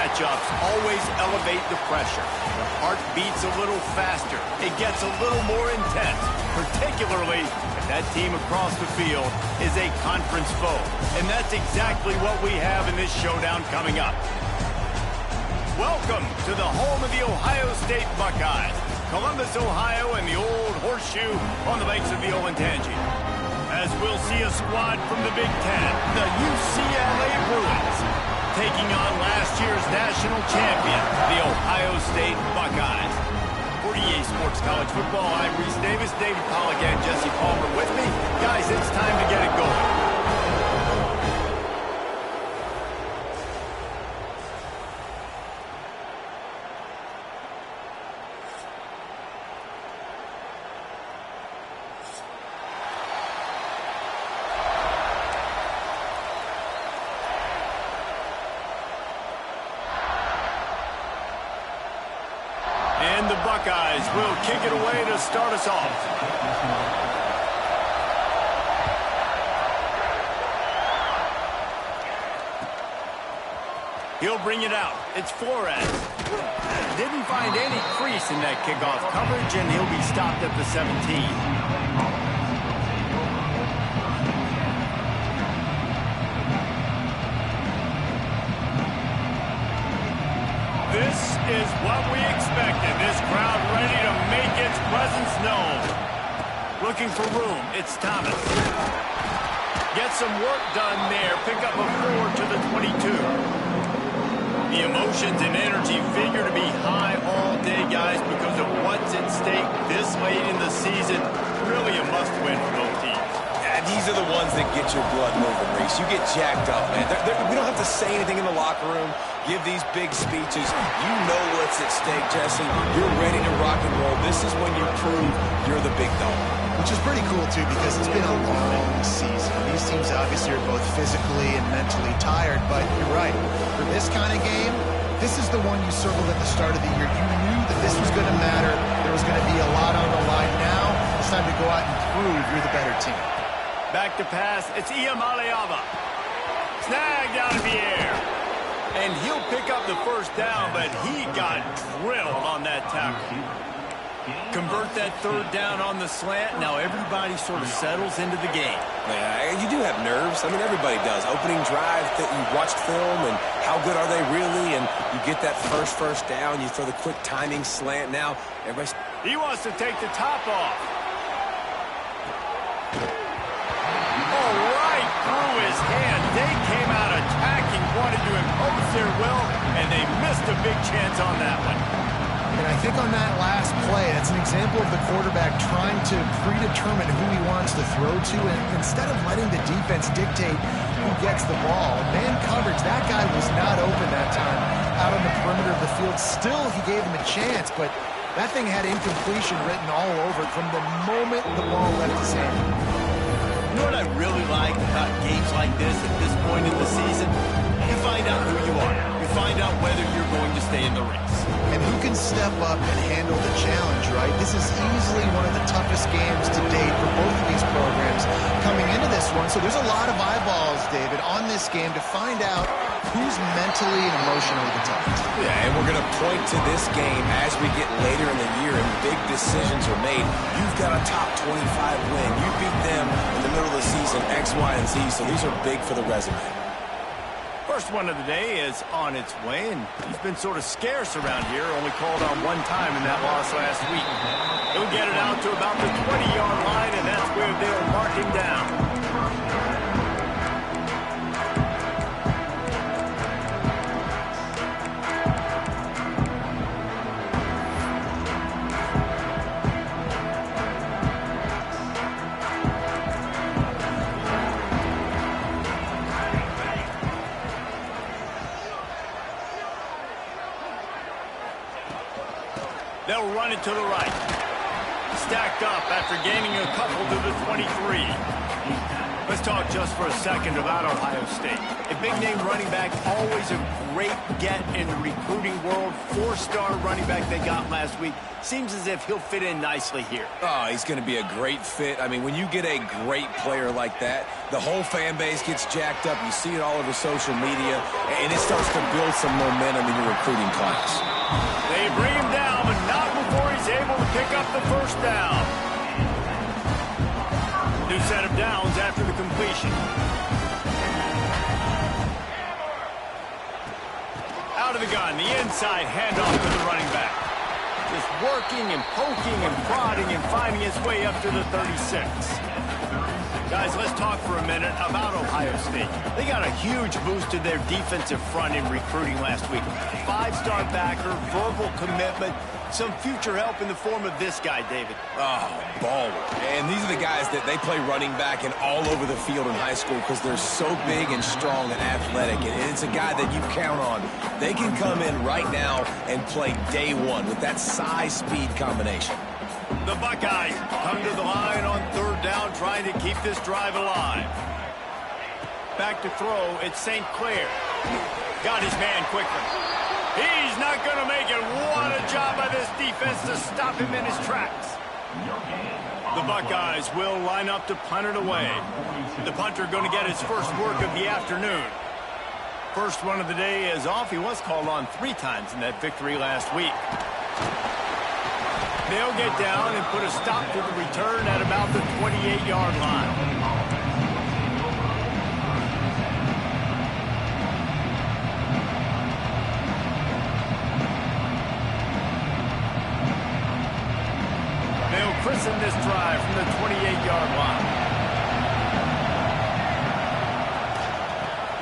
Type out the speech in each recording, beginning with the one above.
matchups always elevate the pressure. The heart beats a little faster. It gets a little more intense, particularly if that team across the field is a conference foe. And that's exactly what we have in this showdown coming up. Welcome to the home of the Ohio State Buckeyes, Columbus, Ohio, and the old horseshoe on the banks of the Olentangy. As we'll see a squad from the Big Ten, the UCLA Bruins, taking on last year's national champion, the Ohio State Buckeyes. For EA Sports College Football, I'm Reese Davis, David Pollack, and Jesse Palmer with me. Guys, it's time to get it going. And the Buckeyes will kick it away to start us off. He'll bring it out. It's Flores. Didn't find any crease in that kickoff coverage, and he'll be stopped at the 17. This is what we expected. This crowd ready to make its presence known. Looking for room. It's Thomas. Get some work done there. Pick up a 4 to the 22. The emotions and energy figure to be high all day, guys, because of what's at stake this late in the season. Really a must-win for both teams. These are the ones that get your blood moving, Reese. You get jacked up, man. We don't have to say anything in the locker room, give these big speeches. You know what's at stake, Jesse. You're ready to rock and roll. This is when you prove you're the big dog. Which is pretty cool, too, because it's been a long season. These teams obviously are both physically and mentally tired, but you're right. For this kind of game, this is the one you circled at the start of the year. You knew that this was going to matter. There was going to be a lot on the line. Now it's time to go out and prove you're the better team. Back to pass. It's Iamaleava. Snagged out of the air. And he'll pick up the first down, but he got drilled on that tackle. Convert that third down on the slant. Now everybody sort of settles into the game. Yeah, you do have nerves. I mean, everybody does. Opening drive, that you watched film, and how good are they really? And you get that first down. You throw the quick timing slant. Now everybody's... He wants to take the top off. Through his hand. They came out attacking, wanted to impose their will, and they missed a big chance on that one. And I think on that last play, that's an example of the quarterback trying to predetermine who he wants to throw to, and instead of letting the defense dictate who gets the ball. Man coverage, that guy was not open that time out on the perimeter of the field. Still, he gave him a chance, but that thing had incompletion written all over it from the moment the ball left his hand. You know what I really like about games like this at this point in the season? You find out who you are. You find out whether you're going to stay in the race. And who can step up and handle the challenge, right? This is easily one of the toughest games to date for both of these programs coming into this one. So there's a lot of eyeballs, David, on this game to find out who's mentally and emotionally the toughest. Yeah, and we're going to point to this game as we get later in the year and big decisions are made. You've got a top 25 win. You beat them in the middle of the season, X, Y, and Z, so these are big for the resume. First one of the day is on its way, and he's been sort of scarce around here, only called on one time in that loss last week. He'll get it out to about the 20-yard line, and that's where they'll mark him down. They'll run it to the right. Stacked up after gaining a couple to the 23. Let's talk talk just for a second about Ohio State. A big-name running back, always a great get in the recruiting world. Four-star running back they got last week. Seems as if he'll fit in nicely here. Oh, he's going to be a great fit. I mean, when you get a great player like that, the whole fan base gets jacked up. You see it all over social media, and it starts to build some momentum in your recruiting class. They bring him down, but not before he's able to pick up the first down. New set of downs after the completion. Out of the gun, the inside handoff to the running back. Just working and poking and prodding and finding his way up to the 36. Guys, let's talk for a minute about Ohio State. They got a huge boost to their defensive front in recruiting last week. Five-star backer, verbal commitment, some future help in the form of this guy, David. Oh, baller. And these are the guys that they play running back and all over the field in high school because they're so big and strong and athletic. And it's a guy that you count on. They can come in right now and play day one with that size-speed combination. The Buckeyes come to the line on third down, trying to keep this drive alive. Back to throw, it's St. Clair. Got his man quickly. He's not going to make it. What a job by this defense to stop him in his tracks. The Buckeyes will line up to punt it away. The punter going to get his first work of the afternoon. First run of the day is off. He was called on 3 times in that victory last week. They'll get down and put a stop to the return at about the 28-yard line. They'll christen this drive from the 28-yard line.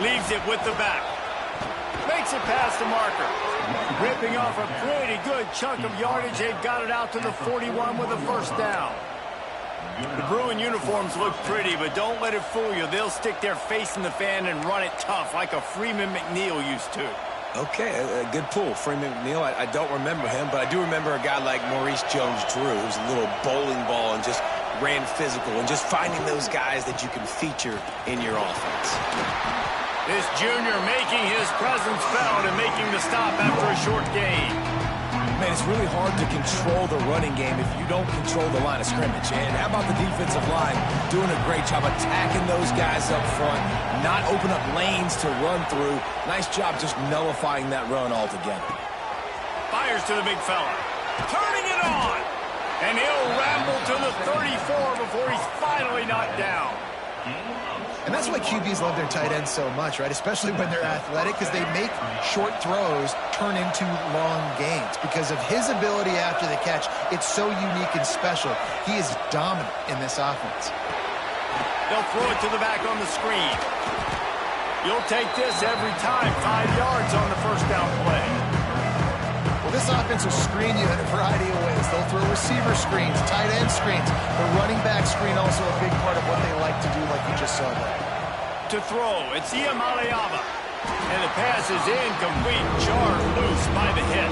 Leaves it with the back. Makes it past the marker. Ripping off a pretty good chunk of yardage. They've got it out to the 41 with a first down. The Bruin uniforms look pretty, but don't let it fool you. They'll stick their face in the fan and run it tough like a Freeman McNeil used to. Okay, a good pull. Freeman McNeil, I don't remember him, but I do remember a guy like Maurice Jones-Drew, who's a little bowling ball and just ran physical, and just finding those guys that you can feature in your offense. This junior making his presence felt and making the stop after a short gain. Man, it's really hard to control the running game if you don't control the line of scrimmage. And how about the defensive line doing a great job attacking those guys up front, not open up lanes to run through. Nice job just nullifying that run altogether. Fires to the big fella. Turning it on. And he'll ramble to the 34 before he's finally knocked down. And that's why QBs love their tight ends so much, right? Especially when they're athletic, because they make short throws turn into long gains. Because of his ability after the catch, it's so unique and special. He is dominant in this offense. They'll throw it to the back on the screen. You'll take this every time. 5 yards on the first down play. Well, this offense will screen you in a variety of ways. They'll throw receiver screens, tight end screens. The running back screen also a big part of what they like to do, like you just saw there. To throw, it's Iamaleava. And the pass is incomplete, jarred loose by the hit.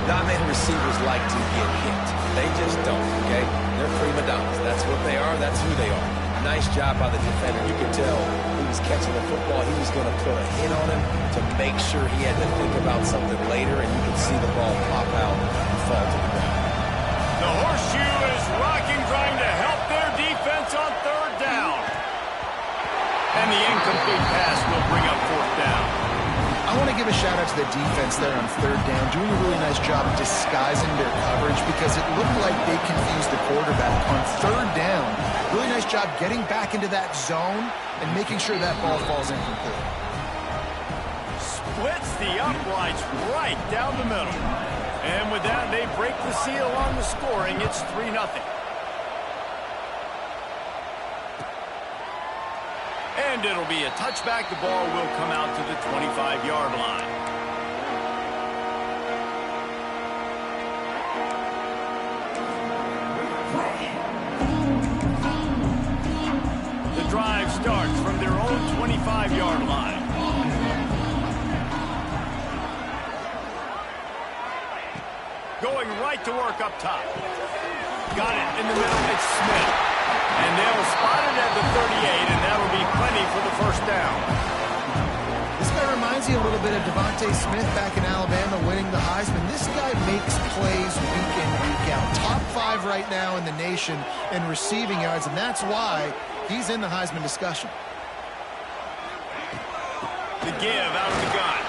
Not many receivers like to get hit. They just don't, okay? They're prima donnas. That's what they are. That's who they are. Nice job by the defender. You could tell he was catching the football. He was going to put a hit on him to make sure he had to think about something later, and you could see the ball pop out and fall to the ground. The horseshoe is rocking, trying to help their defense on third down. And the incomplete pass will bring up fourth down. I want to give a shout-out to the defense there on third down, doing a really nice job disguising their coverage because it looked like they confused the quarterback on third down. Really nice job getting back into that zone and making sure that ball falls incomplete. Splits the uprights right down the middle. And with that, they break the seal on the scoring. It's 3-0. And it'll be a touchback. The ball will come out to the 25-yard line. The drive starts from their own 25-yard line. Going right to work up top. Got it in the middle. It's Smith. And they'll spot it at the 38, and that'll Reminds you a little bit of Devontae Smith back in Alabama winning the Heisman. This guy makes plays week in, week out. Top 5 right now in the nation in receiving yards, and that's why he's in the Heisman discussion. The give out of the gun.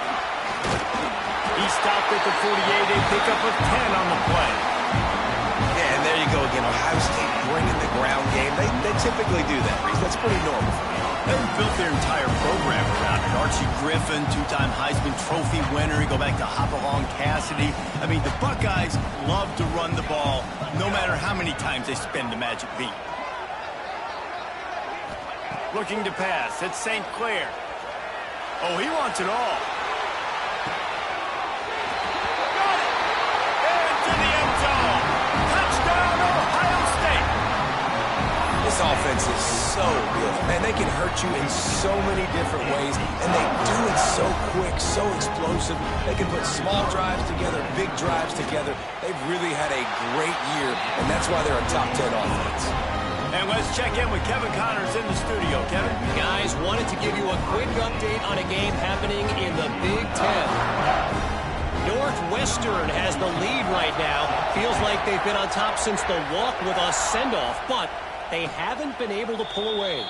He stopped at the 48, a pickup of 10 on the play. Yeah, and there you go again. Ohio State bringing the ground game. They typically do that, Reese. That's pretty normal. They've built their entire program around it. Archie Griffin, 2-time Heisman Trophy winner. You go back to Hopalong Cassidy. I mean, the Buckeyes love to run the ball, no matter how many times they spend the magic beat. Looking to pass. It's St. Clair. Oh, he wants it all. Got it! Into the end zone. Touchdown, Ohio State. This offense is so good. Man, they can hurt you in so many different ways, and they do it so quick, so explosive. They can put small drives together, big drives together. They've really had a great year, and that's why they're a top 10 offense. And let's check in with Kevin Connors in the studio. Kevin? Guys, wanted to give you a quick update on a game happening in the Big Ten. Northwestern has the lead right now. Feels like they've been on top since the walk with a send-off, but they haven't been able to pull away.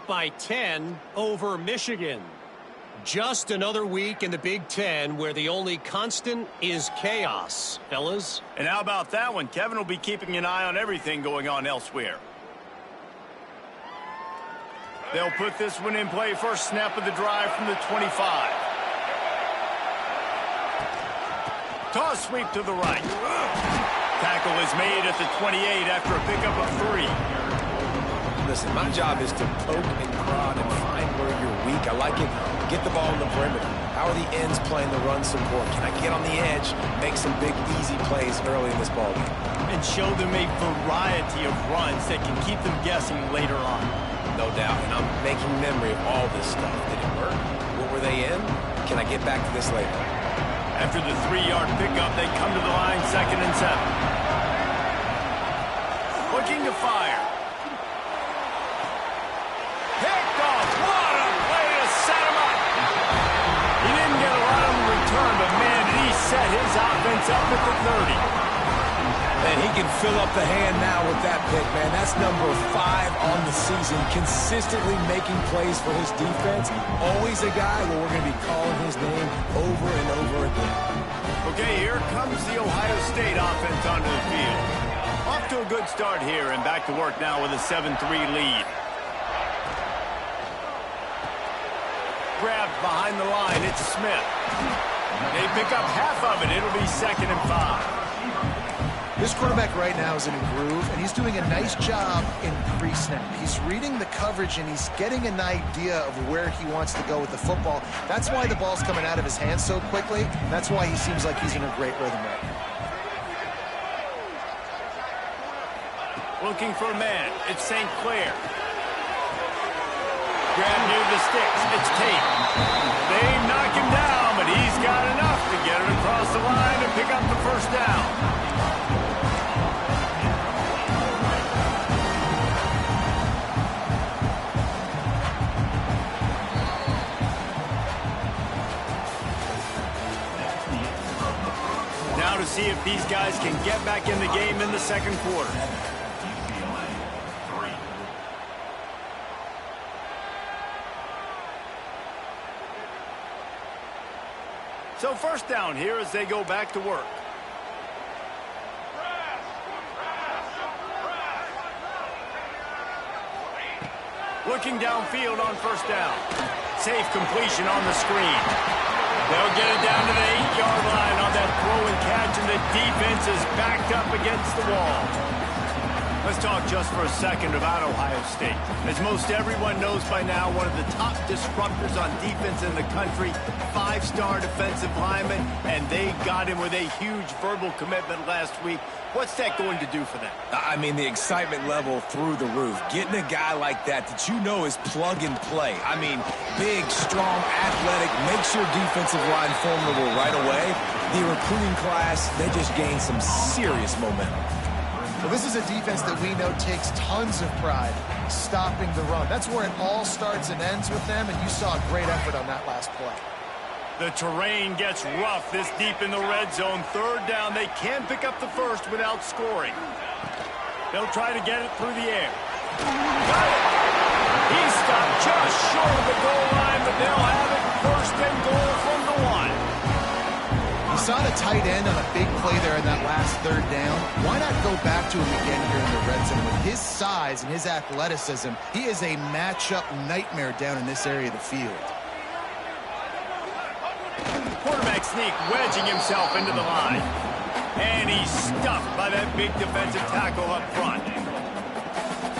By 10 over Michigan. Just another week in the Big Ten where the only constant is chaos, fellas. And how about that one? Kevin will be keeping an eye on everything going on elsewhere. They'll put this one in play. First snap of the drive from the 25. Toss sweep to the right. Tackle is made at the 28 after a pickup of 3. Listen, my job is to poke and prod and find where you're weak. I like it. Get the ball in the perimeter. How are the ends playing the run support? Can I get on the edge, make some big, easy plays early in this ballgame? And show them a variety of runs that can keep them guessing later on. No doubt, and I'm making memory of all this stuff. Did it work? What were they in? Can I get back to this later? After the 3-yard pickup, they come to the line, 2nd and 7. Looking to fire. Picked off. What a play to set him up. He didn't get a lot of return, but man, did he set his offense up at the 30. And he can fill up the hand now with that pick, man. That's number 5 on the season, consistently making plays for his defense. Always a guy where we're going to be calling his name over and over again. Okay, here comes the Ohio State offense onto the field. Off to a good start here and back to work now with a 7-3 lead. Grabbed behind the line, it's Smith. They pick up half of it. It'll be 2nd and 5. This quarterback right now is in a groove, and he's doing a nice job in pre-snap. He's reading the coverage, and he's getting an idea of where he wants to go with the football. That's why the ball's coming out of his hands so quickly. That's why he seems like he's in a great rhythm right now. Looking for a man. It's St. Clair. Grab near the sticks. It's Tate. They knock him down, but he's got enough to get it across the line and pick up the first down. Now to see if these guys can get back in the game in the second quarter. So first down here as they go back to work. Looking downfield on first down. Safe completion on the screen. They'll get it down to the 8-yard line on that throw and catch, and the defense is backed up against the wall. Let's talk just for a second about Ohio State. As most everyone knows by now, one of the top disruptors on defense in the country, 5-star defensive lineman, and they got him with a huge verbal commitment last week. What's that going to do for them? I mean, the excitement level through the roof. Getting a guy like that you know is plug and play. I mean, big, strong, athletic, makes your defensive line formidable right away. The recruiting class, they just gained some serious momentum. Well, this is a defense that we know takes tons of pride stopping the run. That's where it all starts and ends with them, and you saw a great effort on that last play. The terrain gets rough this deep in the red zone. Third down, they can pick up the first without scoring. They'll try to get it through the air. Got it! He stopped just short of the goal line, but they'll have it first and goal from the 1. You saw the tight end on a big play there in that last third down. Why not go back to him again here in the red zone? With his size and his athleticism, he is a matchup nightmare down in this area of the field. Quarterback sneak, wedging himself into the line. And he's stuffed by that big defensive tackle up front.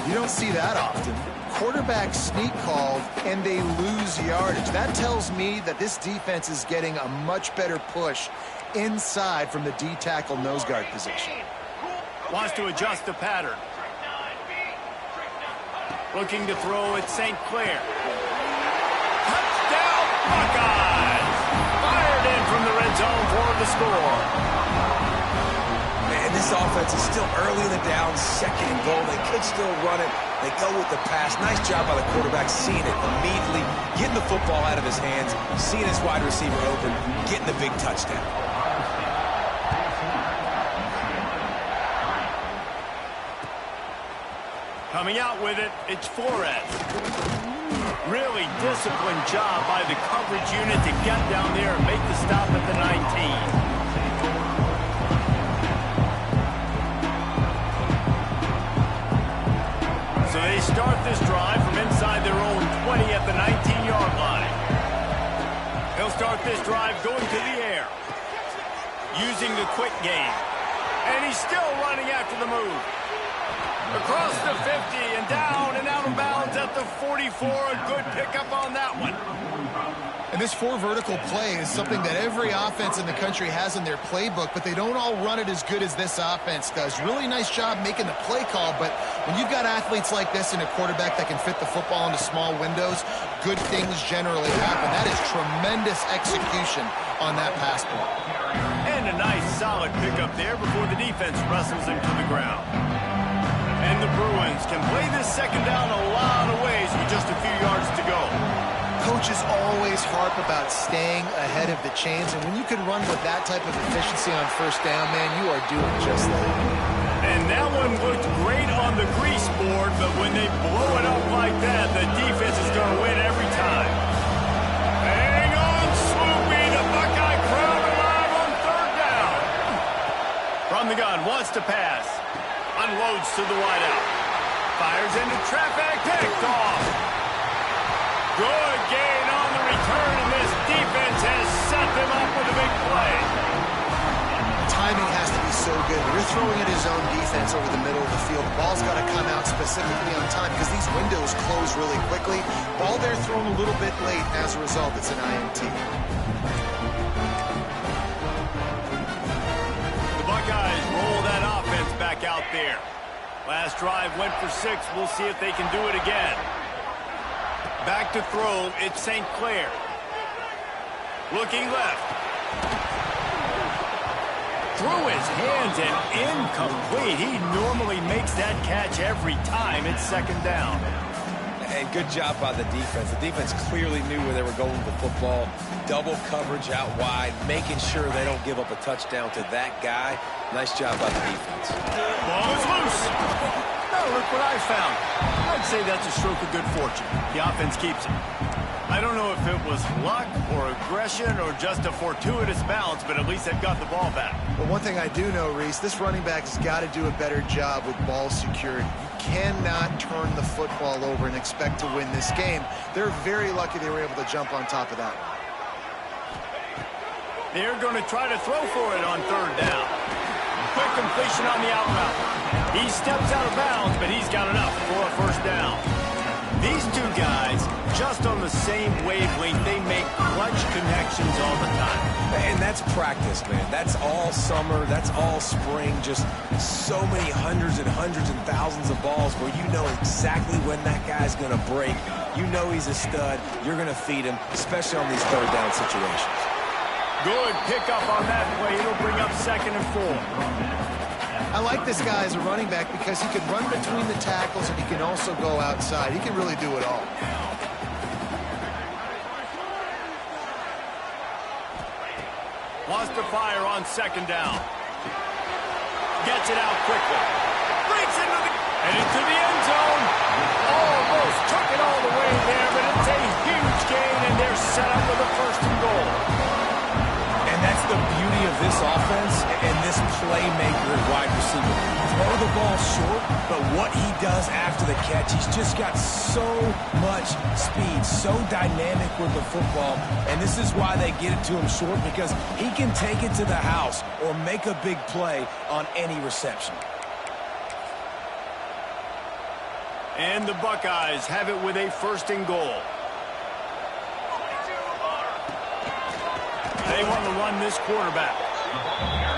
You don't see that often. Quarterback sneak called, and they lose yardage. That tells me that this defense is getting a much better push inside from the D-tackle nose guard position. Wants to adjust the pattern. Looking to throw at St. Clair. Touchdown, Buckeyes! Fired in from the red zone for the score. Man, this offense is still early in the down, 2nd and goal. They could still run it. They go with the pass. Nice job by the quarterback, seeing it immediately, getting the football out of his hands, seeing his wide receiver open, getting the big touchdown. Coming out with it, it's Flores. Really disciplined job by the coverage unit to get down there and make the stop at the 19. So they start this drive from inside their own 20 at the 19-yard line. He'll start this drive going to the air, using the quick game. And he's still running after the move. Across the 50 and down and out of bounds at the 44. A good pickup on that one. And this 4 vertical play is something that every offense in the country has in their playbook, but they don't all run it as good as this offense does. Really nice job making the play call, but when you've got athletes like this and a quarterback that can fit the football into small windows, good things generally happen. That is tremendous execution on that pass play. And a nice solid pickup there before the defense wrestles him to the ground. And the Bruins can play this second down a lot of ways with just a few yards to go. Coaches always harp about staying ahead of the chains, and when you can run with that type of efficiency on first down, man, you are doing just that. And that one looked great on the grease board, but when they blow it up like that, the defense is going to win every time. Hang on, Swoopy. The Buckeye crowd alive on third down. From the gun, wants to pass. Unloads to the wideout. Fires into traffic. Picked off. Good gain on the return, and this defense has set them up with a big play. Timing has to be so good. When you're throwing at his own defense over the middle of the field, the ball's got to come out specifically on time because these windows close really quickly. Ball there thrown a little bit late. As a result, it's an INT. The Buckeyes roll that offense back out there. Last drive went for 6. We'll see if they can do it again. Back to throw, it's St. Clair. Looking left. Through his hands and incomplete. He normally makes that catch every time. It's second down. And good job by the defense. The defense clearly knew where they were going with the football. Double coverage out wide, making sure they don't give up a touchdown to that guy. Nice job by the defense. Ball is loose. Oh, look what I found. I'd say that's a stroke of good fortune. The offense keeps it. I don't know if it was luck or aggression or just a fortuitous bounce, but at least they've got the ball back. But one thing I do know, Reese, this running back has got to do a better job with ball security. You cannot turn the football over and expect to win this game. They're very lucky they were able to jump on top of that one. They're going to try to throw for it on third down. Quick completion on the out route. He steps out of bounds, but he's got enough for a first down. These two guys, just on the same wavelength, they make clutch connections all the time. And that's practice, man. That's all summer. That's all spring. Just so many hundreds and thousands of balls where you know exactly when that guy's going to break. You know he's a stud. You're going to feed him, especially on these third down situations. Good pickup on that play. It'll bring up 2nd and 4. I like this guy as a running back because he can run between the tackles and he can also go outside. He can really do it all. Wants to fire on 2nd down. Gets it out quickly. Breaks into the end zone. Almost took it all the way there, but it's a huge gain, and they're set up with a 1st and goal. And that's the beauty of this offense and this playmaker at wide receiver. Throw the ball short, but what he does after the catch, he's just got so much speed, so dynamic with the football. And this is why they get it to him short, because he can take it to the house or make a big play on any reception. And the Buckeyes have it with a 1st and goal. They want to run this quarterback.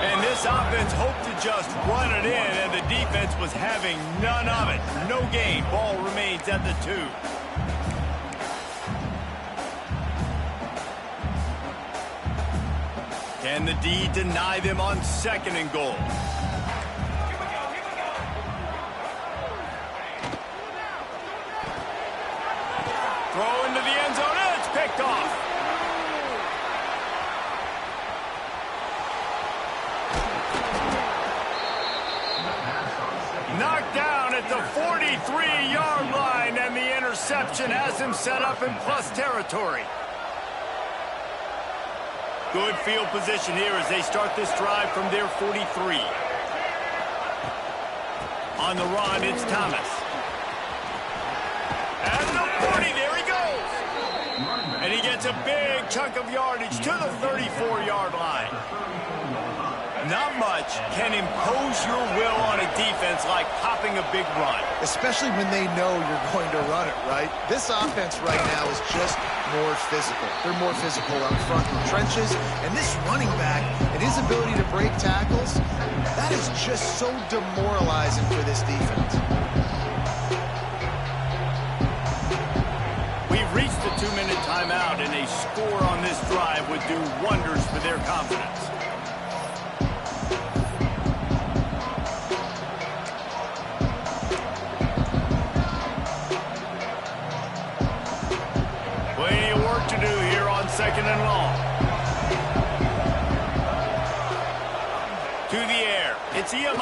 And this offense hoped to just run it in, and the defense was having none of it. No gain. Ball remains at the 2. Can the D deny them on 2nd and goal? Throw into the end zone, and it's picked off. Knocked down at the 43-yard line, and the interception has him set up in plus territory. Good field position here as they start this drive from their 43. On the run, it's Thomas. At the 40, there he goes. And he gets a big chunk of yardage to the 34-yard line. Not much can impose your will on a defense like popping a big run. Especially when they know you're going to run it, right? This offense right now is just more physical. They're more physical up front in the trenches. And this running back and his ability to break tackles, that is just so demoralizing for this defense. We've reached the 2-minute timeout, and a score on this drive would do wonders for their confidence. Plenty of second and long. To the air. It's Ucla.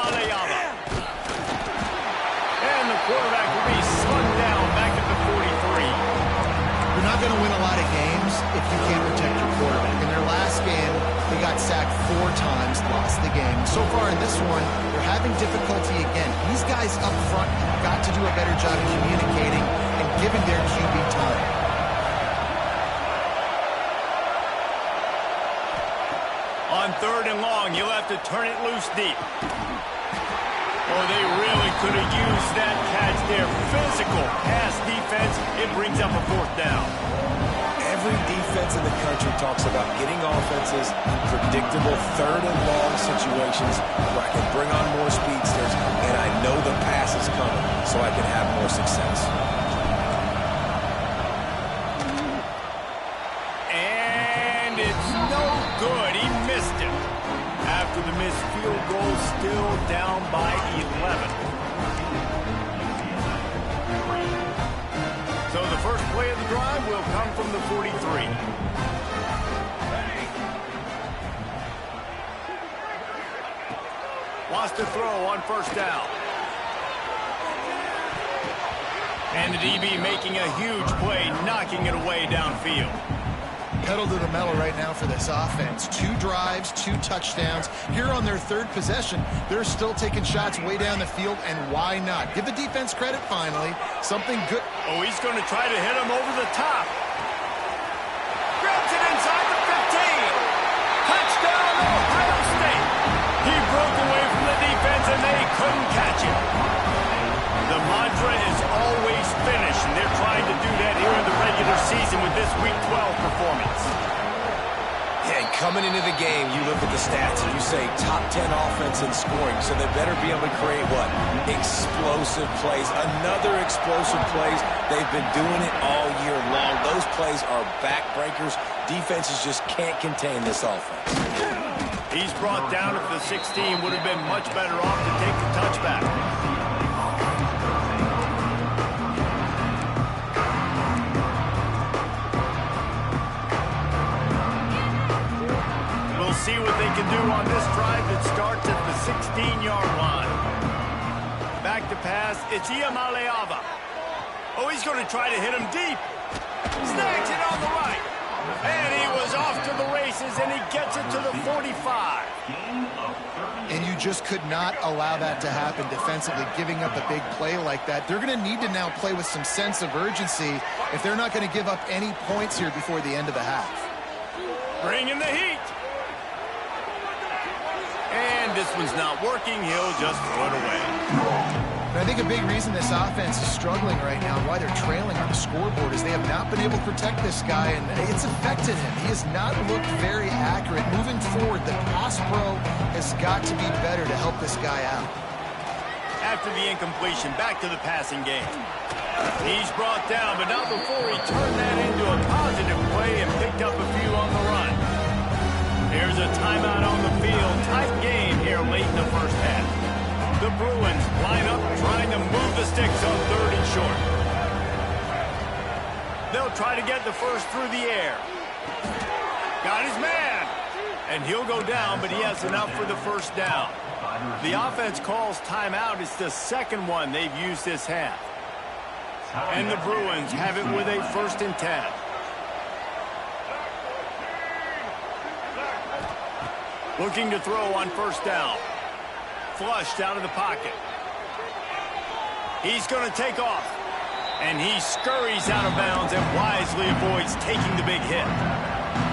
And the quarterback will be slugged down back at the 43. You're not going to win a lot of games if you can't protect your quarterback. In their last game, they got sacked 4 times, lost the game. So far in this one, they're having difficulty again. These guys up front have got to do a better job of communicating and giving their QB time. On third and long, you'll have to turn it loose deep. Oh, they really could have used that catch there. Physical pass defense. It brings up a fourth down. Every defense in the country talks about getting offenses in predictable third and long situations where I can bring on more speedsters and I know the pass is coming so I can have more success. And it's no good. He missed it. After the missed field goal, still down by 11. So the first play of the drive will come from the 43. Wants to throw on first down. And the DB making a huge play, knocking it away downfield. Pedal to the metal right now for this offense. 2 drives, 2 touchdowns. Here on their third possession, they're still taking shots way down the field, and why not? Give the defense credit finally. Something good. Oh, he's going to try to hit him over the top. Grabs it inside the 15. Touchdown, Ohio State. He broke away from the defense, and they couldn't catch him. The mantra is always finish, and they're trying to do that here in the regular season with this Week 12 performance. Yeah, and coming into the game, you look at the stats and you say top 10 offense in scoring, so they better be able to create what? Explosive plays. Another explosive plays. They've been doing it all year long. Those plays are backbreakers. Defenses just can't contain this offense. He's brought down at the 16. Would have been much better off to take the touchback. See what they can do on this drive that starts at the 16-yard line. Back to pass, it's Ucla. Oh, he's going to try to hit him deep. Snags it on the right. And he was off to the races, and he gets it to the 45. And you just could not allow that to happen defensively, giving up a big play like that. They're going to need to now play with some sense of urgency if they're not going to give up any points here before the end of the half. Bring in the heat. And this one's not working. He'll just throw it away. But I think a big reason this offense is struggling right now and why they're trailing on the scoreboard is they have not been able to protect this guy, and it's affected him. He has not looked very accurate. Moving forward, the pass pro has got to be better to help this guy out. After the incompletion, back to the passing game. He's brought down, but not before he turned that into a positive play and picked up a few on the run. Here's a timeout on the field. Tight game here late in the first half. The Bruins line up trying to move the sticks on third and short. They'll try to get the first through the air. Got his man. And he'll go down, but he has enough for the first down. The offense calls timeout. It's the second one they've used this half. And the Bruins have it with a 1st and 10. Looking to throw on first down. Flushed out of the pocket. He's going to take off. And he scurries out of bounds and wisely avoids taking the big hit.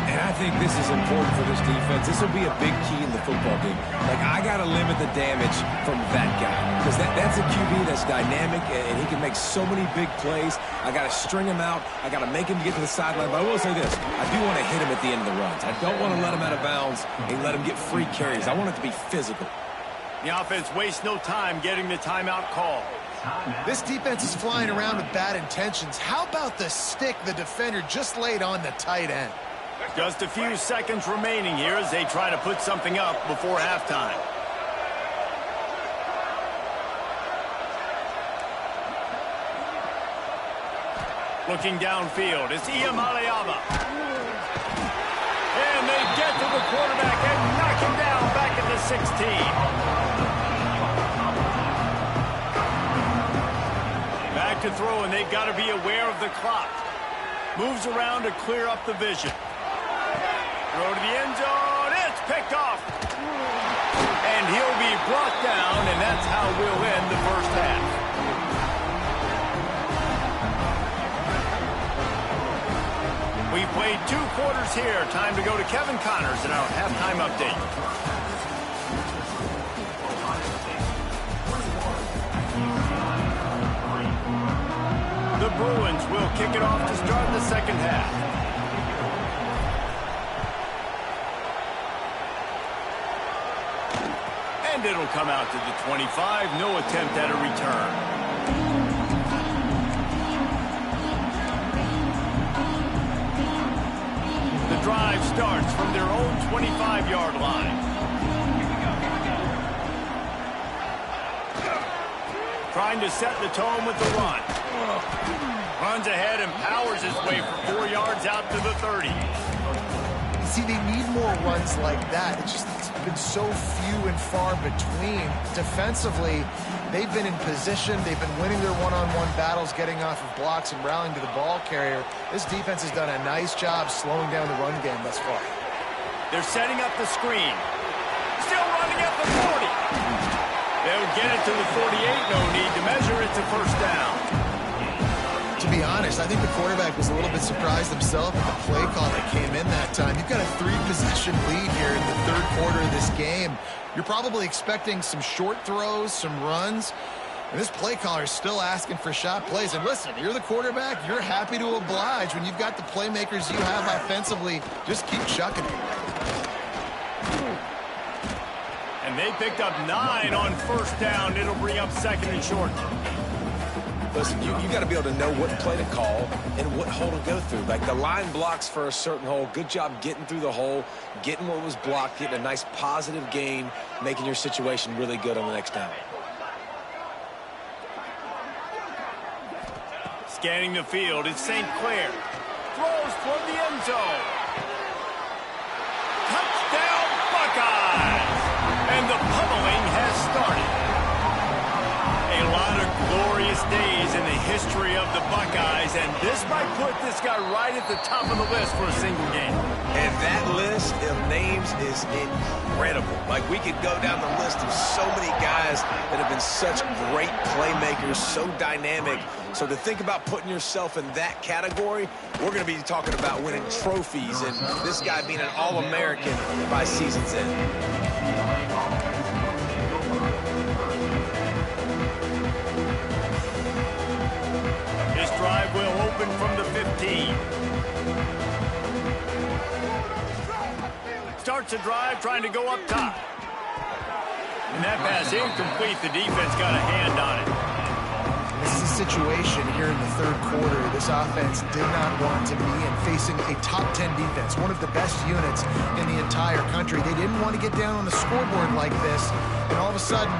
And I think this is important for this defense. This will be a big key in the football game. Like, I got to limit the damage from that guy. Because that's a QB that's dynamic, and he can make so many big plays. I got to string him out. I got to make him get to the sideline. But I will say this. I do want to hit him at the end of the runs. I don't want to let him out of bounds and let him get free carries. I want it to be physical. The offense wastes no time getting the timeout call. This defense is flying around with bad intentions. How about the stick the defender just laid on the tight end? Just a few seconds remaining here as they try to put something up before halftime. Looking downfield, it's Ucla. quarterback and knock him down back at the 16. Back to throw, and they've got to be aware of the clock. Moves around to clear up the vision. Throw to the end zone. It's picked off. And he'll be brought down, and that's how we'll end the first half. We've played 2 quarters here. Time to go to Kevin Connors in our halftime update. The Bruins will kick it off to start the second half. And it'll come out to the 25. No attempt at a return. The drive starts from their own 25-yard line. Trying to set the tone with the run. Runs ahead and powers his way for 4 yards out to the 30. See, they need more runs like that. It's been so few and far between. Defensively, they've been in position. They've been winning their one-on-one battles, getting off of blocks and rallying to the ball carrier. This defense has done a nice job slowing down the run game thus far. They're setting up the screen. Still running at the 40. They'll get it to the 48. No need to measure. It's a first down. To be honest, I think the quarterback was a little bit surprised himself at the play call that came in that time. You've got a 3-possession lead here in the third quarter of this game. You're probably expecting some short throws, some runs, and this play caller is still asking for shot plays. And listen, you're the quarterback. You're happy to oblige when you've got the playmakers you have offensively. Just keep chucking it. And they picked up 9 on first down. It'll bring up second and short. Listen, you got to be able to know what play to call and what hole to go through. Like the line blocks for a certain hole. Good job getting through the hole, getting what was blocked, getting a nice positive gain, making your situation really good on the next down. Scanning the field, it's St. Clair. Throws toward the end zone. Touchdown, Buckeyes! And the pummeling has started. A lot of glorious days in the history of the Buckeyes, and this might put this guy right at the top of the list for a single game. And that list of names is incredible. Like, we could go down the list of so many guys that have been such great playmakers, so dynamic. So to think about putting yourself in that category, we're going to be talking about winning trophies and this guy being an All-American by season's end. Drive will open from the 15. Starts a drive trying to go up top. And that pass incomplete. The defense got a hand on it. This is a situation here in the third quarter. This offense did not want to be in, facing a top 10 defense, one of the best units in the entire country. They didn't want to get down on the scoreboard like this and all of a sudden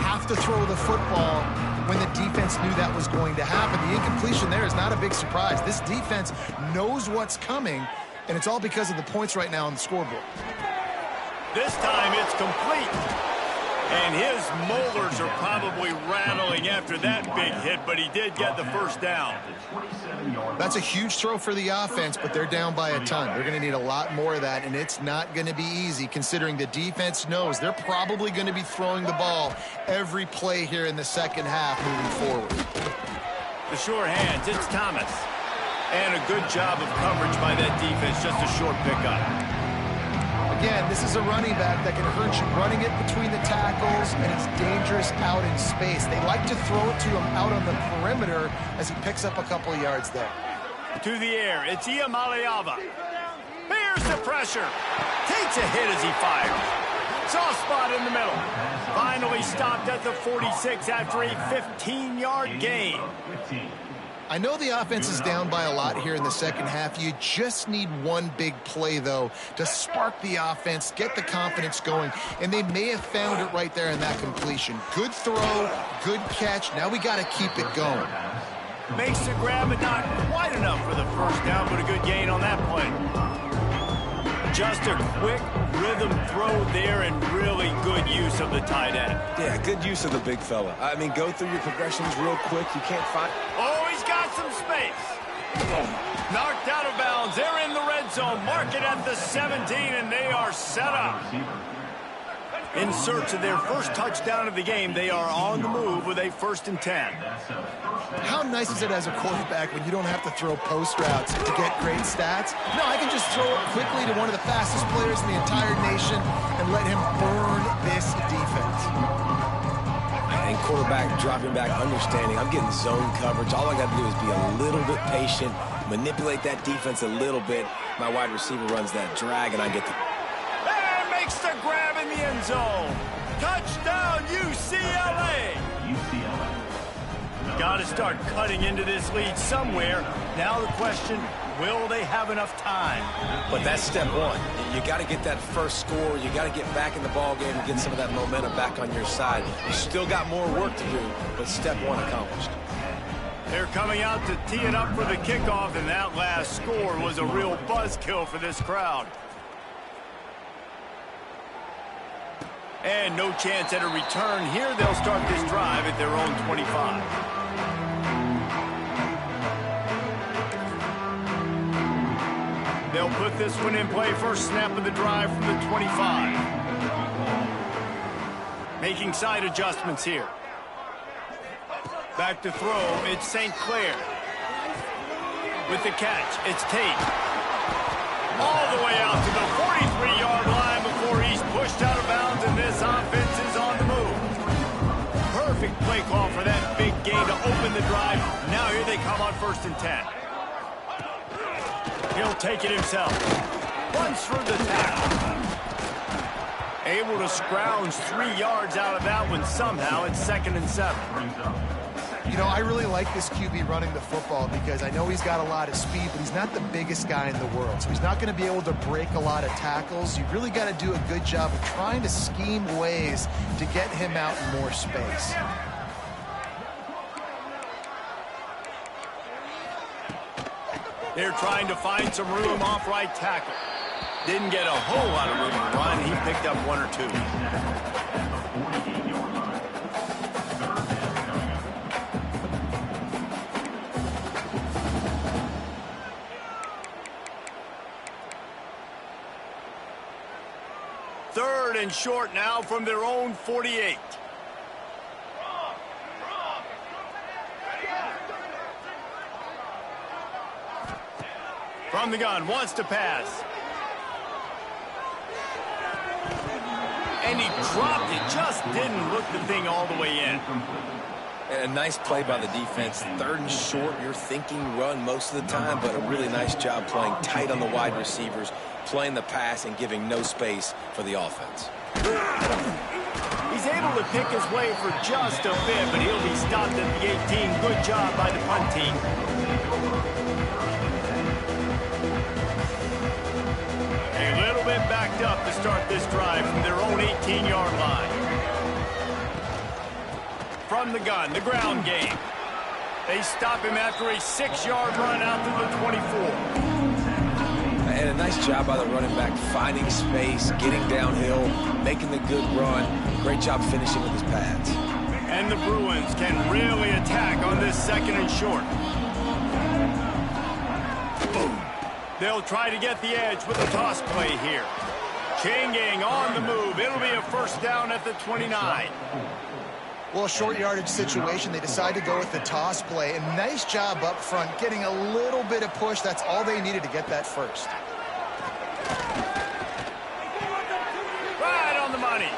have to throw the football when the defense knew that was going to happen. The incompletion there is not a big surprise. This defense knows what's coming, and it's all because of the points right now on the scoreboard. This time it's complete. And his molars are probably rattling after that big hit, but he did get the first down. That's a huge throw for the offense, but they're down by a ton. They're going to need a lot more of that, and it's not going to be easy considering the defense knows they're probably going to be throwing the ball every play here in the second half moving forward. The sure hands, it's Thomas. And a good job of coverage by that defense, just a short pickup. Again, this is a running back that can hurt you running it between the tackles, and it's dangerous out in space. They like to throw it to him out on the perimeter as he picks up a couple of yards there. To the air, it's Iamaleava. Bears the pressure. Takes a hit as he fires. Soft spot in the middle. Finally stopped at the 46 after a 15-yard gain. I know the offense is down by a lot here in the second half. You just need one big play, though, to spark the offense, get the confidence going, and they may have found it right there in that completion. Good throw, good catch. Now we got to keep it going. Makes the grab, but not quite enough for the first down, but a good gain on that play. Just a quick rhythm throw there and really good use of the tight end. Yeah, good use of the big fella. I mean, go through your progressions real quick. You can't find... Oh, he's got some space. Knocked out of bounds. They're in the red zone. Mark it at the 17, and they are set up. In search of their first touchdown of the game, they are on the move with a 1st and 10. How nice is it as a quarterback when you don't have to throw post routes to get great stats? No, I can just throw it quickly to one of the fastest players in the entire nation and let him burn this defense. And quarterback dropping back, understanding I'm getting zone coverage. All I got to do is be a little bit patient, manipulate that defense a little bit. My wide receiver runs that drag, and I get the... And makes the grab in the end zone. Touchdown, UCLA. Got to start cutting into this lead somewhere. Now the question, will they have enough time? But that's step one. You got to get that first score. You got to get back in the ball game and get some of that momentum back on your side. You still got more work to do, but step one accomplished. They're coming out to tee it up for the kickoff, and that last score was a real buzzkill for this crowd. And no chance at a return here. They'll start this drive at their own 25. They'll put this one in play. First snap of the drive from the 25. Making side adjustments here. Back to throw, it's St. Clair. With the catch, it's Tate. All the way out to the 43-yard line before he's pushed out of bounds, and this offense is on the move. Perfect play call for that big gain to open the drive. Now here they come on 1st and 10. He'll take it himself. Runs through the tackle. Able to scrounge 3 yards out of that one somehow. It's 2nd and 7. You know, I really like this QB running the football because I know he's got a lot of speed, but he's not the biggest guy in the world. So he's not going to be able to break a lot of tackles. You really got to do a good job of trying to scheme ways to get him out in more space. They're trying to find some room off right tackle. Didn't get a whole lot of room to run. He picked up 1 or 2. Third and short now from their own 48. From the gun, wants to pass. And he dropped it, just didn't look the thing all the way in. And a nice play by the defense. 3rd and short, you're thinking run most of the time, but a really nice job playing tight on the wide receivers, playing the pass and giving no space for the offense. He's able to pick his way for just a bit, but he'll be stopped at the 18. Good job by the punt team. A little bit backed up to start this drive from their own 18-yard line. From the gun, the ground game. They stop him after a 6-yard run out to the 24. And a nice job by the running back, finding space, getting downhill, making the good run. Great job finishing with his pads. And the Bruins can really attack on this 2nd and short. Boom. They'll try to get the edge with a toss play here. Changing on the move. It'll be a 1st down at the 29. Well, short yardage situation, they decide to go with the toss play. And nice job up front, getting a little bit of push. That's all they needed to get that first. Right on the money.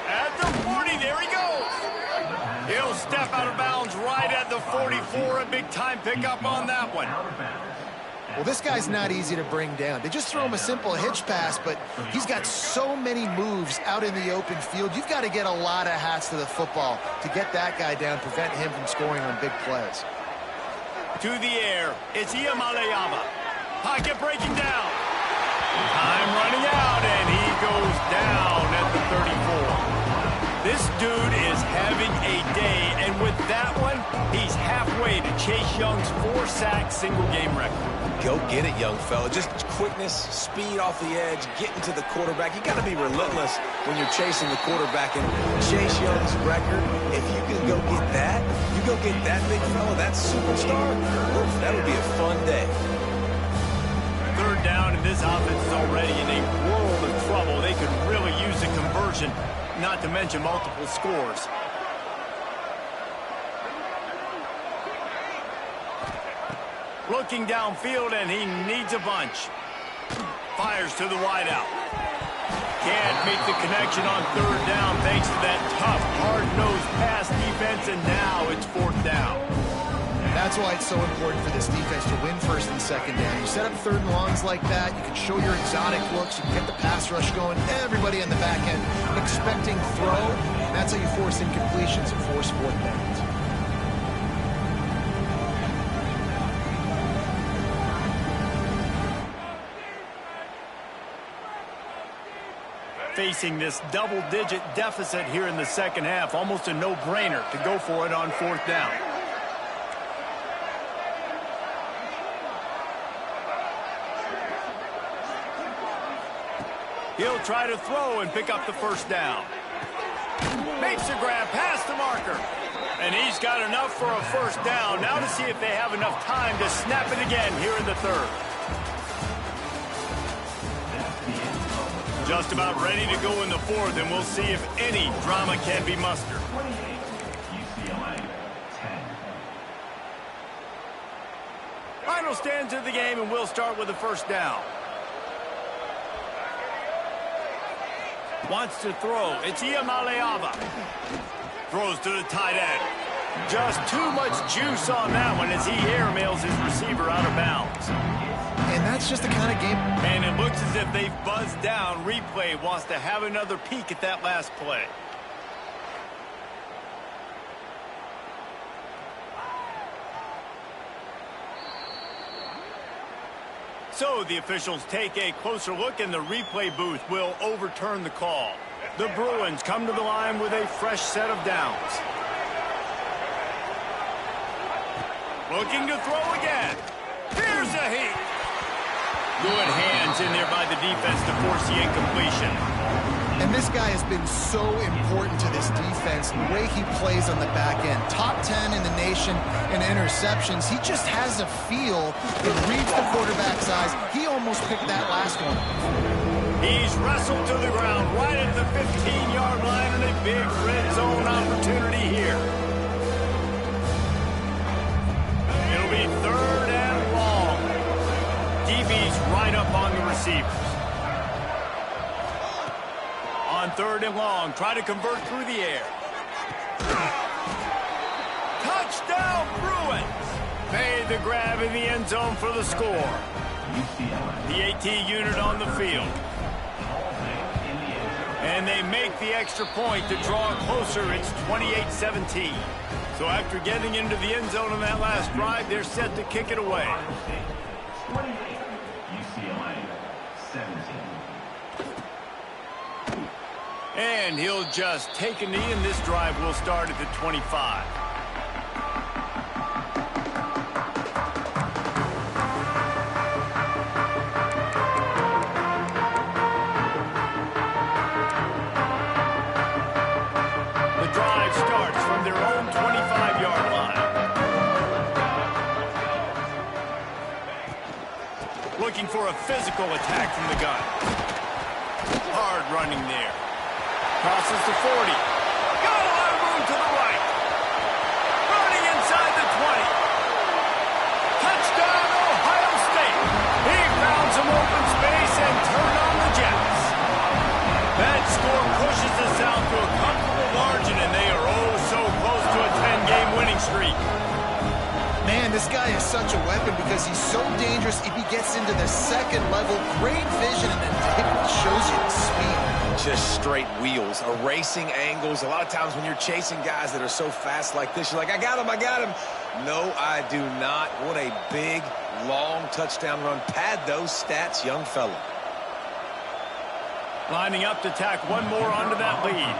At the 40, there he goes. He'll step out of bounds right at the 44. A big-time pickup on that one. Well, this guy's not easy to bring down. They just throw him a simple hitch pass, but he's got so many moves out in the open field. You've got to get a lot of hats to the football to get that guy down, prevent him from scoring on big plays. To the air, it's Iamaleava. Pocket breaking down. Time running out, and he goes down at the 34. This dude is having a day, and with that one, he's halfway to Chase Young's 4-sack single-game record. go get it, young fella. Just quickness, speed off the edge, getting to the quarterback. You got to be relentless when you're chasing the quarterback. And Chase Young's record, if you can go get that, you go get that big fella, that superstar, oof, that would be a fun day. Third down, and this offense is already in a world of trouble. They could really use a conversion, not to mention multiple scores. Looking downfield, and he needs a bunch. Fires to the wideout. Can't make the connection on third down thanks to that tough, hard-nosed pass defense, and now it's fourth down. That's why it's so important for this defense to win first and second down. You set up third and longs like that, you can show your exotic looks, you can get the pass rush going, everybody in the back end expecting throw, and that's how you force incompletions and force fourth downs. Facing this double-digit deficit here in the second half, almost a no-brainer to go for it on fourth down. He'll try to throw and pick up the first down. Makes a grab past the marker. And he's got enough for a first down. Now to see if they have enough time to snap it again here in the third. Just about ready to go in the fourth, and we'll see if any drama can be mustered. Final stands of the game, and we'll start with the first down. Wants to throw. It's Iamaleava. Throws to the tight end. Just too much juice on that one as he airmails his receiver out of bounds. And that's just the kind of game. And it looks as if they've buzzed down. Replay wants to have another peek at that last play. So the officials take a closer look, and the replay booth will overturn the call. The Bruins come to the line with a fresh set of downs. Looking to throw again. Here's a heat. Good hands in there by the defense to force the incompletion. And this guy has been so important to this defense, the way he plays on the back end. Top 10 in the nation in interceptions. He just has a feel that reads the quarterback's eyes. He almost picked that last one. He's wrestled to the ground right at the 15-yard line, and a big red zone opportunity here. It'll be third and long. DB's right up on the receivers. On third and long, try to convert through the air. Touchdown, Bruins! Made the grab in the end zone for the score. The AT unit on the field. And they make the extra point to draw it closer. It's 28-17. So after getting into the end zone on that last drive, they're set to kick it away. And he'll just take a knee, and this drive will start at the 25. The drive starts from their own 25-yard line. Looking for a physical attack from the gun. Hard running there. Crosses the 40. Got a lot of room to the right. Running inside the 20. Touchdown, Ohio State. He found some open space and turned on the Jets. That score pushes the South to a comfortable margin, and they are oh so close to a 10-game winning streak. Man, this guy is such a weapon because he's so dangerous if he gets into the second level. Great vision, and then it shows you the speed. Just straight wheels, erasing angles. A lot of times when you're chasing guys that are so fast like this, you're like, I got him, I got him. No, I do not. What a big, long touchdown run. Pad those stats, young fella. Lining up to tack one more onto that lead.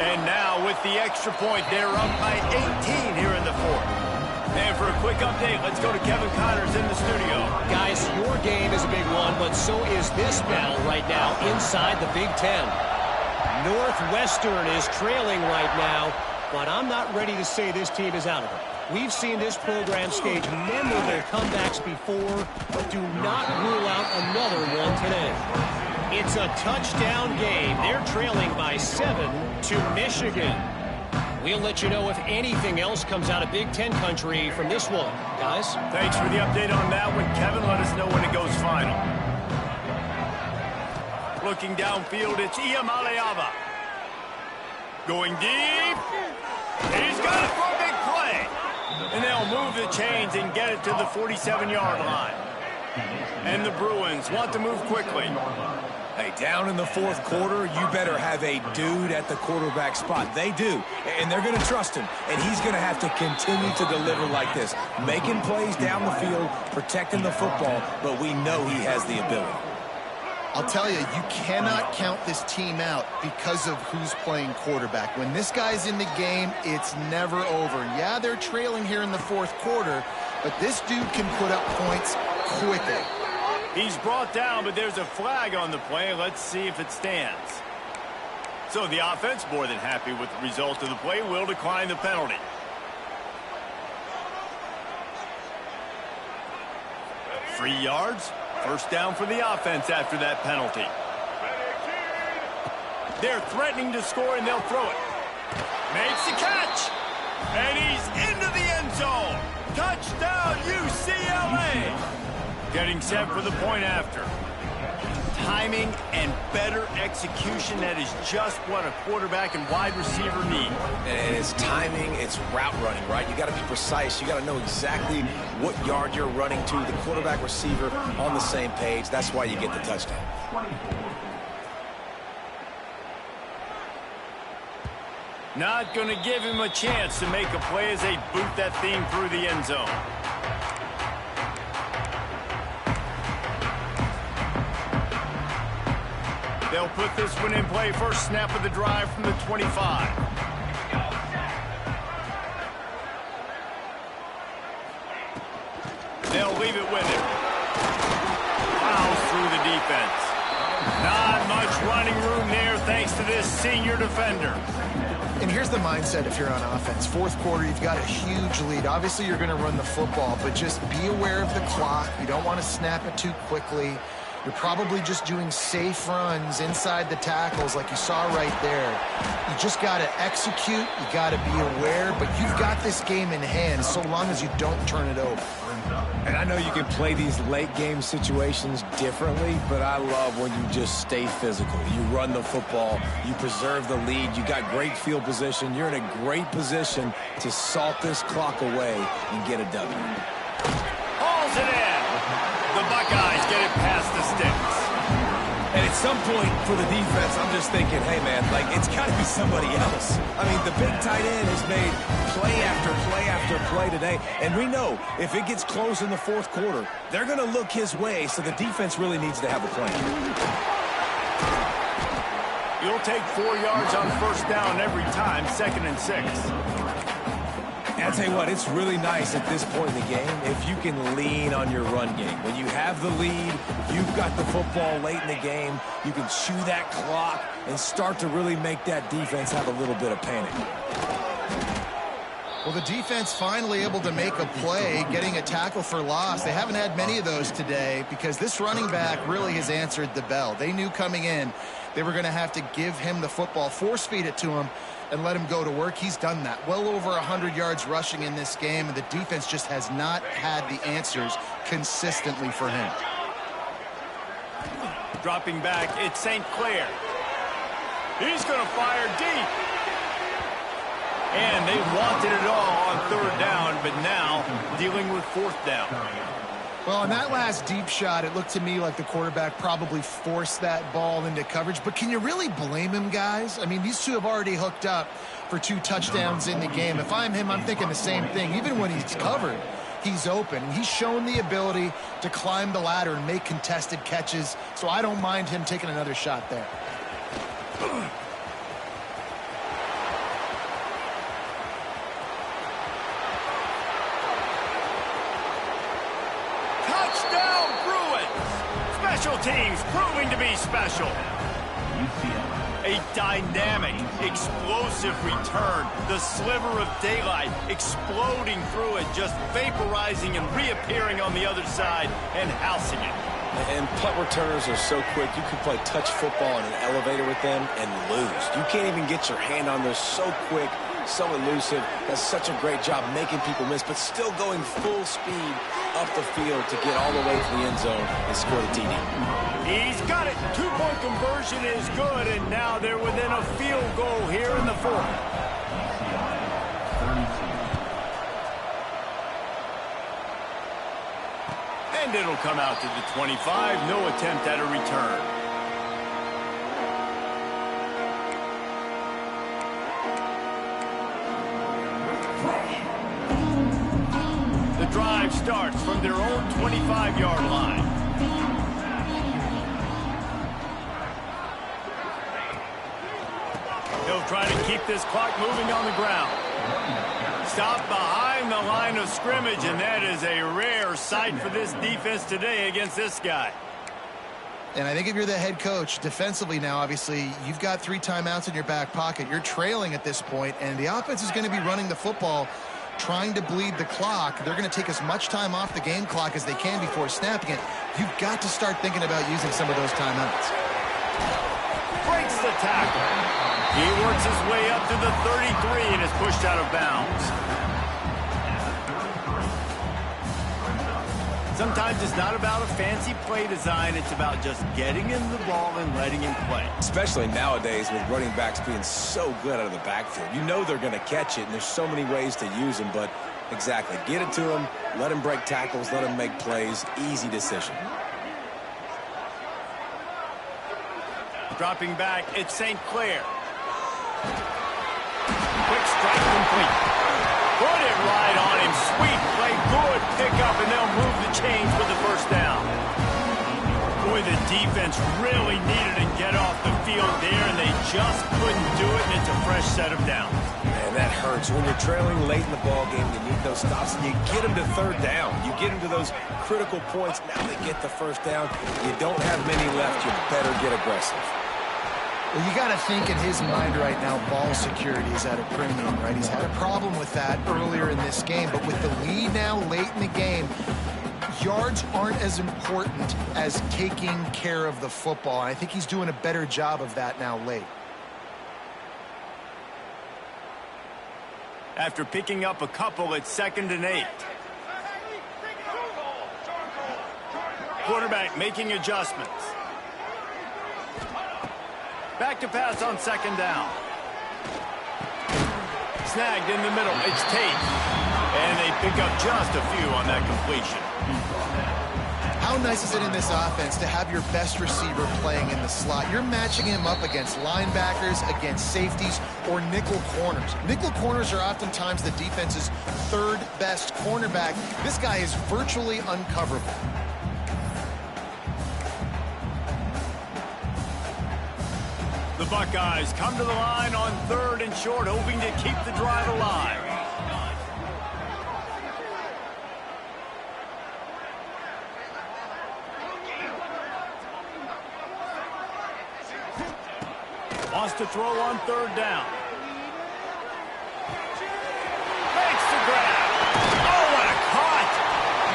And now with the extra point, they're up by 18 here in the fourth. And for a quick update, let's go to Kevin Connors in the studio. Guys, your game is a big one, but so is this battle right now inside the Big Ten. Northwestern is trailing right now, but I'm not ready to say this team is out of it. We've seen this program stage memorable comebacks before, but do not rule out another one today. It's a touchdown game. They're trailing by 7 to Michigan. We'll let you know if anything else comes out of Big Ten country from this one, guys. Thanks for the update on that one, Kevin. Let us know when it goes final. Looking downfield, it's Iamaleava. Going deep. He's got it for a big play. And they'll move the chains and get it to the 47-yard line. And the Bruins want to move quickly. Hey, down in the fourth quarter, you better have a dude at the quarterback spot. They do, and they're going to trust him. And he's going to have to continue to deliver like this, making plays down the field, protecting the football, but we know he has the ability. I'll tell you, you cannot count this team out because of who's playing quarterback. When this guy's in the game, it's never over. Yeah, they're trailing here in the fourth quarter, but this dude can put up points quickly. He's brought down, but there's a flag on the play. Let's see if it stands. So the offense, more than happy with the result of the play, will decline the penalty. Free yards. First down for the offense after that penalty. They're threatening to score, and they'll throw it. Makes the catch. And he's into the end zone. Touchdown, UCLA. Getting set for the point after. Timing and better execution, that is just what a quarterback and wide receiver need. And it's timing, it's route running, right? You got to be precise. You got to know exactly what yard you're running to. The quarterback receiver on the same page. That's why you get the touchdown. Not going to give him a chance to make a play as they boot that thing through the end zone. They'll put this one in play. First snap of the drive from the 25. They'll leave it with him. Fouls through the defense. Not much running room there thanks to this senior defender. And here's the mindset if you're on offense. Fourth quarter, you've got a huge lead. Obviously, you're going to run the football, but just be aware of the clock. You don't want to snap it too quickly. You're probably just doing safe runs inside the tackles like you saw right there. You just got to execute. You got to be aware, but you've got this game in hand so long as you don't turn it over. And I know you can play these late game situations differently, but I love when you just stay physical. You run the football, you preserve the lead, you got great field position, you're in a great position to salt this clock away and get a W. Hauls it in. The Buckeyes get it past the sticks. And at some point for the defense, I'm just thinking, hey, man, like, it's got to be somebody else. I mean, the big tight end has made play after play after play today. And we know if it gets close in the fourth quarter, they're going to look his way, so the defense really needs to have a plan. You'll take 4 yards on first down every time, 2nd and 6. And I'll tell you what, it's really nice at this point in the game if you can lean on your run game. When you have the lead, you've got the football late in the game, you can chew that clock and start to really make that defense have a little bit of panic. Well, the defense finally able to make a play, getting a tackle for loss. They haven't had many of those today because this running back really has answered the bell. They knew coming in they were going to have to give him the football, force feed it to him, and let him go to work. He's done that. Well over 100 yards rushing in this game, and the defense just has not had the answers consistently for him. Dropping back, it's St. Clair. He's going to fire deep. And they wanted it all on third down, but now dealing with fourth down. Well, on that last deep shot, it looked to me like the quarterback probably forced that ball into coverage. But can you really blame him, guys? I mean, these two have already hooked up for 2 touchdowns in the game. If I'm him, I'm thinking the same thing. Even when he's covered, he's open. He's shown the ability to climb the ladder and make contested catches. So I don't mind him taking another shot there. Special teams proving to be special. A dynamic, explosive return. The sliver of daylight exploding through it, just vaporizing and reappearing on the other side and housing it. And punt returners are so quick, you can play touch football in an elevator with them and lose. You can't even get your hand on those. So quick, so elusive. Does such a great job making people miss, but still going full speed up the field to get all the way to the end zone and score the TD. He's got it. Two-point conversion is good, and now they're within a field goal here in the fourth. And it'll come out to the 25. No attempt at a return. The drive starts from their own 25-yard line. He'll try to keep this clock moving on the ground. Stop behind the line of scrimmage, and that is a rare sight for this defense today against this guy. And I think if you're the head coach, defensively now, obviously, you've got 3 timeouts in your back pocket. You're trailing at this point, and the offense is going to be running the football, trying to bleed the clock. They're going to take as much time off the game clock as they can before snapping it. You've got to start thinking about using some of those timeouts. Breaks the tackle. He works his way up to the 33 and is pushed out of bounds. Sometimes it's not about a fancy play design. It's about just getting him the ball and letting him play. Especially nowadays with running backs being so good out of the backfield. You know they're going to catch it, and there's so many ways to use them. But exactly, get it to him, let him break tackles, let him make plays. Easy decision. Dropping back, it's St. Clair. Quick strike complete. Put it right on him. Sweet play, good pickup, and they'll move the chains with the first down. Boy, the defense really needed to get off the field there, and they just couldn't do it, and it's a fresh set of downs. Man, that hurts. When you're trailing late in the ball game, you need those stops, and you get them to third down. You get them to those critical points. Now they get the first down. You don't have many left. You better get aggressive. Well, you got to think in his mind right now, ball security is at a premium, right? He's had a problem with that earlier in this game, but with the lead now late in the game, yards aren't as important as taking care of the football. And I think he's doing a better job of that now late. After picking up a couple, it's 2nd and 8. Quarterback making adjustments. Back to pass on 2nd down. Snagged in the middle. It's Tate. And they pick up just a few on that completion. How nice is it in this offense to have your best receiver playing in the slot? You're matching him up against linebackers, against safeties, or nickel corners. Nickel corners are oftentimes the defense's 3rd best cornerback. This guy is virtually uncoverable. The Buckeyes come to the line on 3rd and short, hoping to keep the drive alive. Wants to throw on 3rd down. Makes the grab. Oh, what a cut!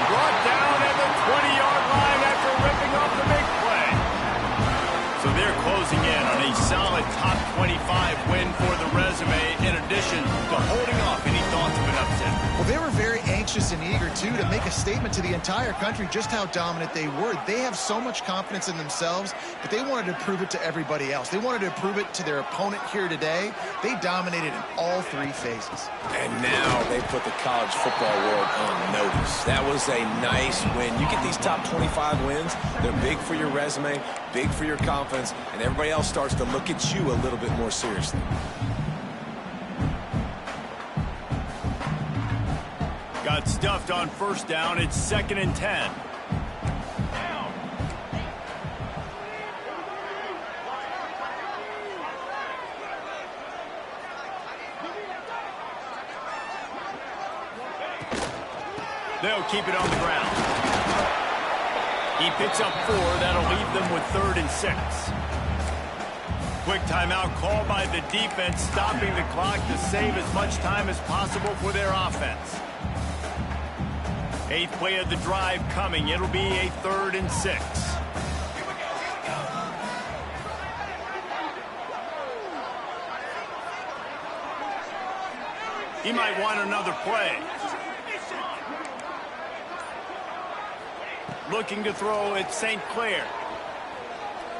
Brought down at the 20-yard line after ripping off the big play. So they're closing in on a solid top 25 win for the resume, in addition to holding off any thoughts of an upset. Well, they were very anxious and eager, too, to make a statement to the entire country just how dominant they were. They have so much confidence in themselves, but they wanted to prove it to everybody else. They wanted to prove it to their opponent here today. They dominated in all 3 phases. And now they put the college football world on notice. That was a nice win. You get these top 25 wins, they're big for your resume, big for your confidence, and everybody else starts to look at you a little bit more seriously. Got stuffed on 1st down. It's 2nd and 10. They'll keep it on the ground. He picks up 4. That'll leave them with 3rd and 6. Quick timeout called by the defense, stopping the clock to save as much time as possible for their offense. 8th play of the drive coming. It'll be a 3rd and 6. He might want another play. Looking to throw at St. Clair.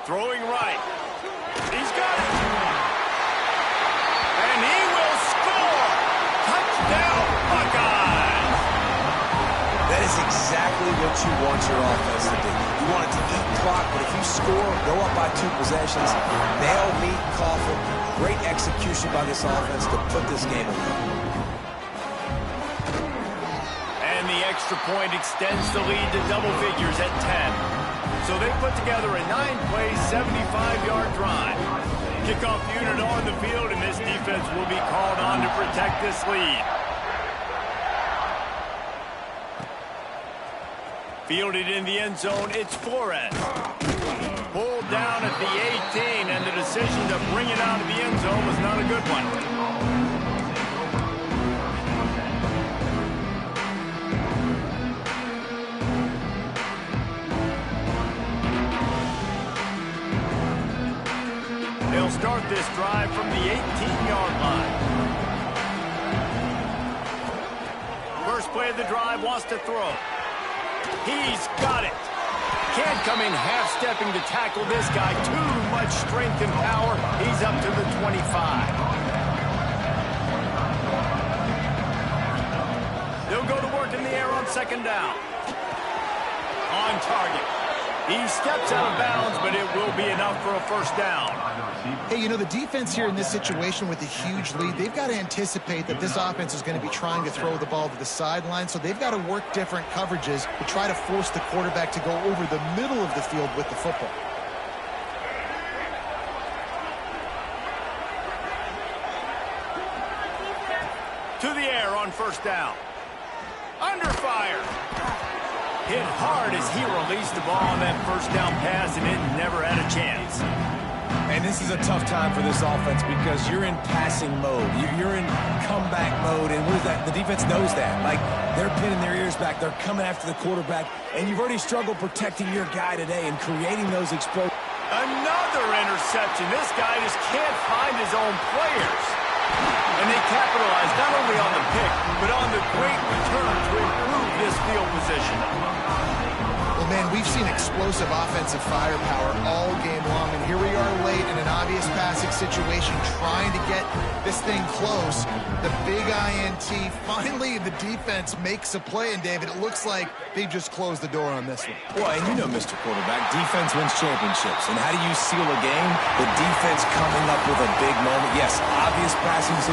Throwing right. He's got it. And he will score. Touchdown, Buckeyes. That is exactly what you want your offense to do. You want it to eat clock, but if you score, go up by 2 possessions, nail, meet, coffin. Great execution by this offense to put this game away. The extra point extends the lead to double figures at 10. So they put together a 9-play, 75-yard drive. Kickoff unit on the field, and this defense will be called on to protect this lead. Fielded in the end zone, it's Flores. Pulled down at the 18, and the decision to bring it out of the end zone was not a good one. They'll start this drive from the 18-yard line. First play of the drive, wants to throw. He's got it. Can't come in half-stepping to tackle this guy. Too much strength and power. He's up to the 25. They'll go to work in the air on 2nd down. On target. He steps out of bounds, but it will be enough for a 1st down. Hey, you know, the defense here in this situation with a huge lead, they've got to anticipate that this offense is going to be trying to throw the ball to the sideline, so they've got to work different coverages to try to force the quarterback to go over the middle of the field with the football. To the air on 1st down. Under fire. Hit hard as he released the ball on that 1st down pass, and it never had a chance. And this is a tough time for this offense because you're in passing mode. You're in comeback mode, and what is that? The defense knows that. Like, they're pinning their ears back. They're coming after the quarterback, and you've already struggled protecting your guy today and creating those explosions. Another interception. This guy just can't find his own players. And they capitalize not only on the pick, but on the great return to improve this field position. Well, man, we've seen explosive offensive firepower all game long, and here we are late in an obvious passing situation trying to get this thing close. The big INT, finally the defense makes a play, and David, it looks like they just closed the door on this one. Well, and you know, Mr. Quarterback, defense wins championships. And how do you seal a game? The defense coming up with a big moment. Yes, obvious passing situation.